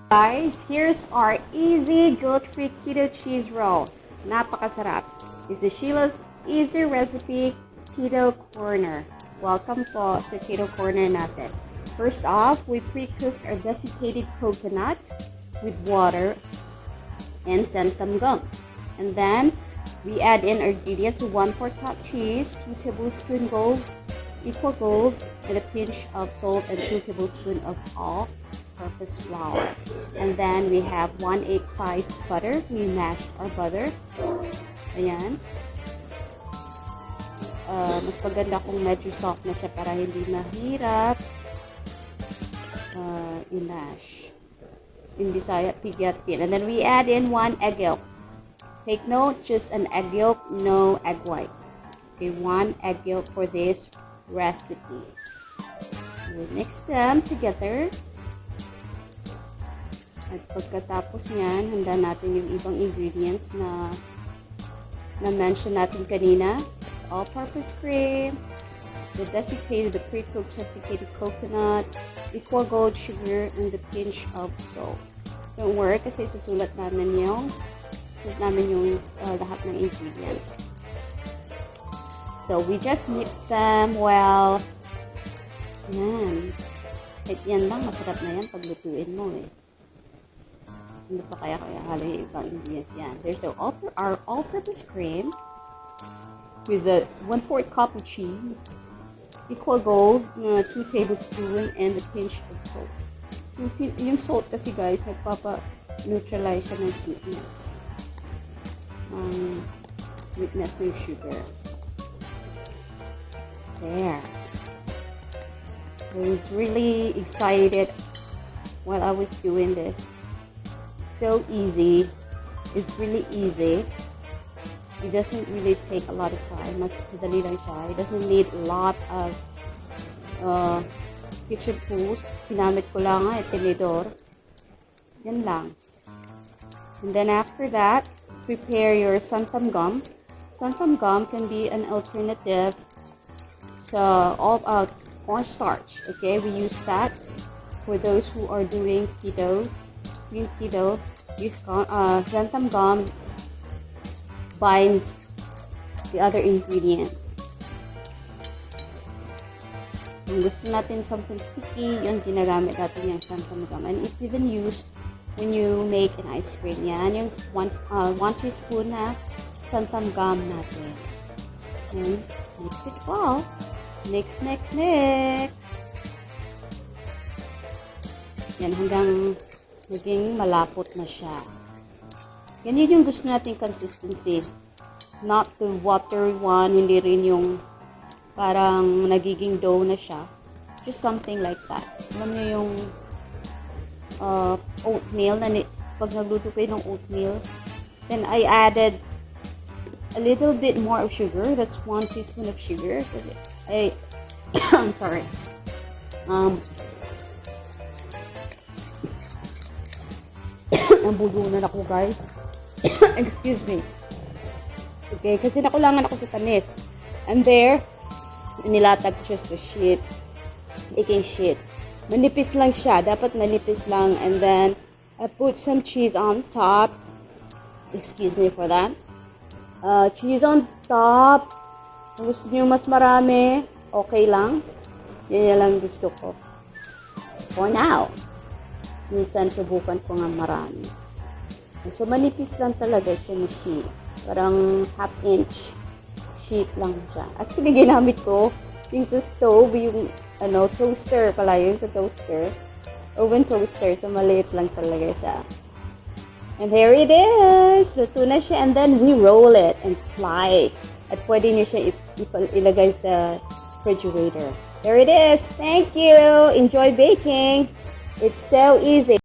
Guys, here's our easy guilt-free keto cheese roll. Napakasarap. This is Shilla's easy recipe keto corner. Welcome po sa keto corner natin. First off, we pre-cooked our desiccated coconut with water and xanthan gum. And then we add in our ingredients: 1/4 cup cheese, 2 tablespoons equal gold, and a pinch of salt, and 2 tablespoons of all-purpose flour. And then we have 1/8 size butter. We mashed our butter. Ayan. Mas maganda kung medyo soft na siya para hindi mahirap i-mash. In Bisaya, pigatin. And then we add in 1 egg yolk. Take note, just an egg yolk, no egg white. Okay, 1 egg yolk for this recipe. We mix them together. At pagkatapos niyan, handa natin yung ibang ingredients na mention natin kanina. All-purpose cream, the pre-cooked desiccated coconut, equal gold sugar, and the pinch of salt. Don't worry kasi susulat namin yung lahat ng ingredients. So we just mix them well. Yan. Kahit yan lang, masarap na yan pag lutuin mo eh. Hindi pa kaya halo yung ibang ingredients yan. There's our all-purpose cream with the 1/4 cup of cheese, equal gold, 2 tablespoons, and a pinch of salt. Yung salt kasi guys, nagpapa-neutralize siya ng sweetness. Sweetness ng sugar. There. I was really excited while I was doing this. So easy. It's really easy. It doesn't really take a lot of time. Mas madali lang siya. It doesn't need a lot of kitchen tools. Ginamit ko lang tinidor. Yan lang. And then after that, prepare your xanthan gum. Xanthan gum can be an alternative to cornstarch. Okay, we use that for those who are doing keto. Use xanthan gum binds the other ingredients. Kung gusto natin something sticky, yun ginagamit natin yung xanthan gum. And it's even used when you make an ice cream. Yan yung 1 teaspoon na xanthan gum natin. And mix it well. Mix. Yan, hanggang maging malapot na siya. Yan yung gusto nating consistency. Not the watery one, hindi rin yung parang nagiging dough na siya. Just something like that. Alam niyo yung oatmeal, pag nagluto kayo ng oatmeal, then I added a little bit more of sugar. That's 1 teaspoon of sugar. I'm sorry. Nabulunan ako guys. Excuse me. Okay, kasi nakulangan ako sa tamis. And there, nilatag ko siya sa sheet. Baking sheet. Manipis lang siya. Dapat manipis lang. And then, I put some cheese on top. Excuse me for that. Cheese on top. Kung gusto nyo mas marami, okay lang. Yan lang gusto ko. For now. Minsan, subukan ko nga marami. So, manipis lang talaga siya na sheet. Parang half-inch sheet lang siya. Actually, ginamit ko yung sa stove, yung toaster pala yun sa toaster. Oven toaster. So, maliit lang talaga siya. And there it is! Luto na siya. And then, we roll it and slice. At pwede nyo siya ilagay sa refrigerator. There it is! Thank you! Enjoy baking! It's so easy.